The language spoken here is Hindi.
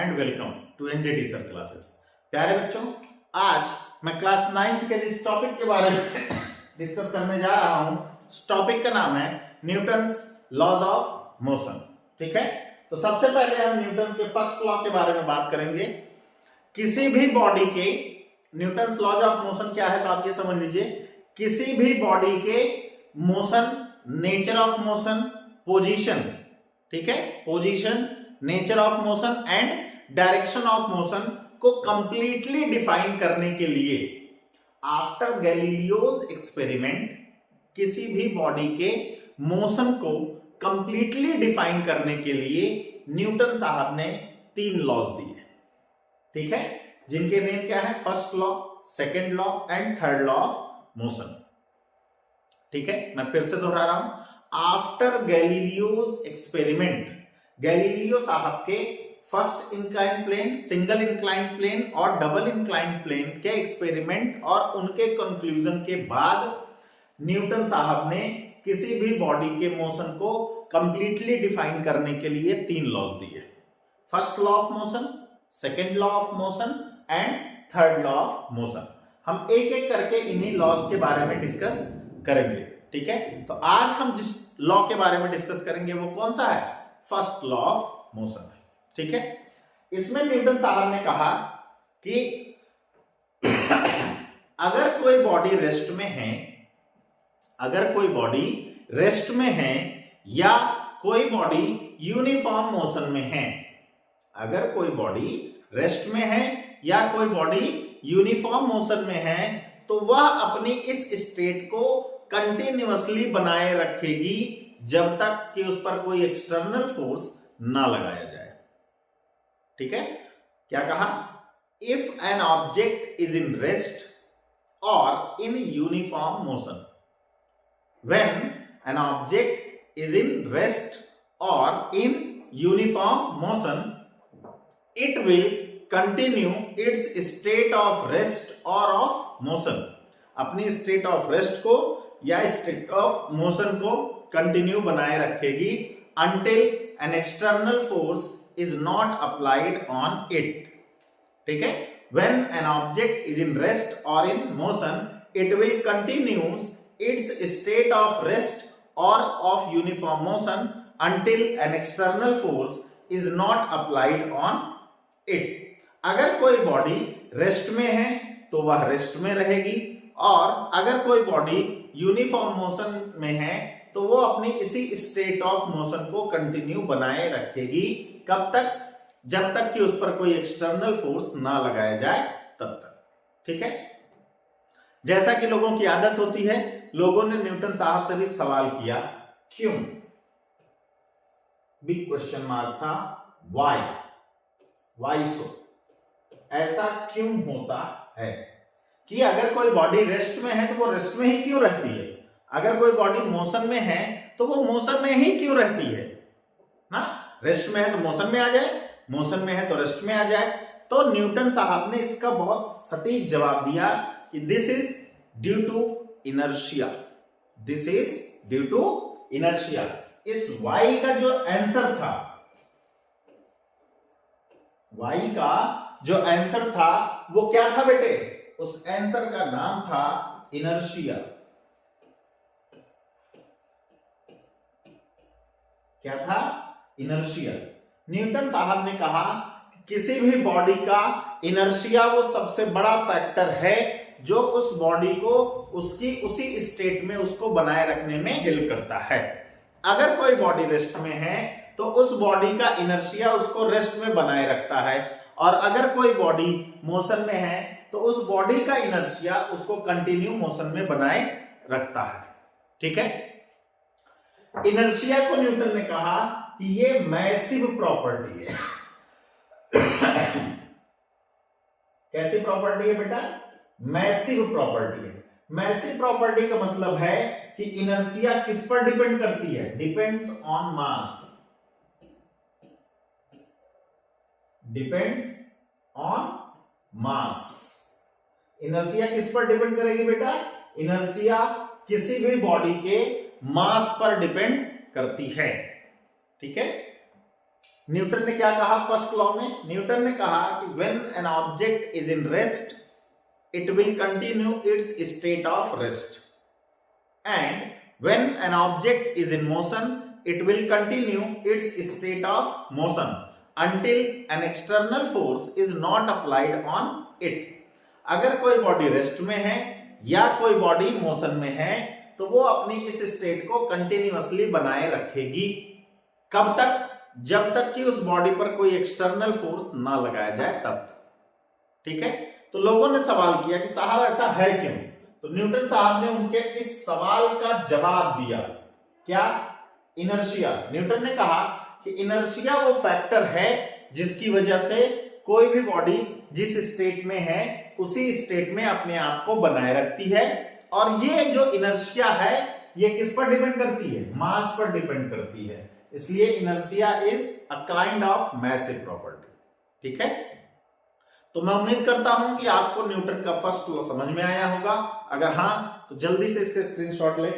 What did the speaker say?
And welcome to NJD sir classes. प्यारे बच्चों, आज मैं क्लास 9th के जिस टॉपिक के बारे में डिस्कस करने जा रहा हूं, उस टॉपिक का नाम है न्यूटन्स लॉज ऑफ मोशन। ठीक है, तो सबसे पहले हम न्यूटन्स के फर्स्ट लॉ के बारे में बात करेंगे। किसी भी बॉडी के न्यूटन्स लॉज ऑफ मोशन क्या है, तो आप ये समझ लीजिए, किसी भी बॉडी के motion, nature of motion, position, ठीक है, position, nature of motion and direction of motion को कंप्लीटली डिफाइन करने के लिए आफ्टर गैलीलियोज एक्सपेरिमेंट किसी भी बॉडी के मोशन को कंप्लीटली डिफाइन करने के लिए न्यूटन साहब ने 3 लॉज दिए। ठीक है, जिनके नेम क्या है, first law, second law and third law of motion. ठीक है, मैं फिर से दोहरा रहा हूं, आफ्टर गैलीलियोज एक्सपेरिमेंट, गैलीलियो साहब के first incline plane, single incline plane और डबल इंक्लाइन प्लेन के एक्सपेरिमेंट और उनके कंक्लूजन के बाद न्यूटन साहब ने किसी भी बॉडी के मोशन को कंप्लीटली डिफाइन करने के लिए 3 लॉज दिए। First law of motion, second law of motion and third law of motion. हम एक एक करके इन्हीं लॉज के बारे में डिस्कस करेंगे। ठीक है, तो आज हम जिस लॉ के बारे में डिस्कस करेंगे वो कौन सा है, फर्स्ट लॉ ऑफ मोशन। ठीक है, इसमें न्यूटन साहब ने कहा कि अगर कोई बॉडी रेस्ट में है, अगर कोई बॉडी रेस्ट में है या कोई बॉडी यूनिफॉर्म मोशन में है, अगर कोई बॉडी रेस्ट में है या कोई बॉडी यूनिफॉर्म मोशन में है, तो वह अपनी इस स्टेट को कंटिन्यूअसली बनाए रखेगी जब तक कि उस पर कोई एक्सटर्नल फोर्स ना लगाया जाए। ठीक है, क्या कहा, if an object is in rest और in uniform motion, when an object is in rest और in uniform motion, it will continue its state of rest और ऑफ मोशन, अपनी स्टेट ऑफ रेस्ट को या स्टेट ऑफ मोशन को कंटिन्यू बनाए रखेगी until an external force is not applied on it. ठीक है, when an object is in rest or in motion, it will continue its state of rest or of uniform motion until an external force is not applied on it. अगर कोई बॉडी रेस्ट में है तो वह रेस्ट में रहेगी, और अगर कोई बॉडी यूनिफॉर्म मोशन में है तो वो अपनी इसी स्टेट ऑफ मोशन को कंटिन्यू बनाए रखेगी। कब तक, जब तक कि उस पर कोई एक्सटर्नल फोर्स ना लगाया जाए तब तक। ठीक है, जैसा कि लोगों की आदत होती है, लोगों ने न्यूटन साहब से भी सवाल किया, क्यों, बिग क्वेश्चन मार्क था, व्हाई सो, ऐसा क्यों होता है कि अगर कोई बॉडी रेस्ट में है तो वो रेस्ट में ही क्यों रहती है, अगर कोई बॉडी मोशन में है तो वो मोशन में ही क्यों रहती है ना, रेस्ट में है तो मोशन में आ जाए, मोशन में है तो रेस्ट में आ जाए। तो न्यूटन साहब ने इसका बहुत सटीक जवाब दिया कि this is due to inertia, this is due to inertia. इस वाई का जो आंसर था, वाई का जो आंसर था वो क्या था बेटे, उस आंसर का नाम था इनर्शिया। क्या था, इनर्शिया। न्यूटन साहब ने कहा कि किसी भी बॉडी का इनर्शिया वो सबसे बड़ा फैक्टर है जो उस बॉडी को उसकी उसी स्टेट में उसको बनाए रखने में हेल्प करता है। अगर कोई बॉडी रेस्ट में है तो उस बॉडी का इनर्शिया उसको रेस्ट में बनाए रखता है, और अगर कोई बॉडी मोशन में है तो उस बॉडी का इनर्शिया उसको कंटिन्यू मोशन में बनाए रखता है। ठीक है, इनर्शिया को न्यूटन ने कहा कि ये मैसिव प्रॉपर्टी है। कैसी प्रॉपर्टी है बेटा, मैसिव प्रॉपर्टी है। मैसिव प्रॉपर्टी का मतलब है कि इनर्शिया किस पर डिपेंड करती है, depends on mass, depends on mass. Inertia किस पर डिपेंड करेगी बेटा, इनर्शिया किसी भी बॉडी के मास पर डिपेंड करती है। ठीक है, न्यूटन ने क्या कहा फर्स्ट लॉ में? न्यूटन ने कहा कि when an object is in rest it will continue its state of rest, and when an object is in motion it will continue its state of motion until an external force is not applied on it. अगर कोई बॉडी रेस्ट में है या कोई बॉडी मोशन में है तो वो अपनी इस स्टेट को कंटिन्यूअसली बनाए रखेगी। कब तक? जब तक कि उस बॉडी पर कोई एक्सटर्नल फोर्स ना लगाया जाए तब। ठीक है, तो लोगों ने सवाल किया कि साहब ऐसा है क्यों? तो न्यूटन साहब ने उनके इस सवाल का जवाब दिया। क्या? इनर्शिया। न्यूटन ने कहा कि इनर्शिया वो फैक्टर है जिसकी वजह से कोई भी बॉडी जिस स्टेट में है उसी स्टेट में अपने आप को बनाए रखती है, और ये जो इनर्शिया है ये किस पर डिपेंड करती है? मास पर डिपेंड करती है। इसलिए inertia is a kind of massive property. ठीक है, तो मैं उम्मीद करता हूं कि आपको न्यूटन का फर्स्ट लॉ समझ में आया होगा। अगर हां तो जल्दी से इसके स्क्रीनशॉट ले।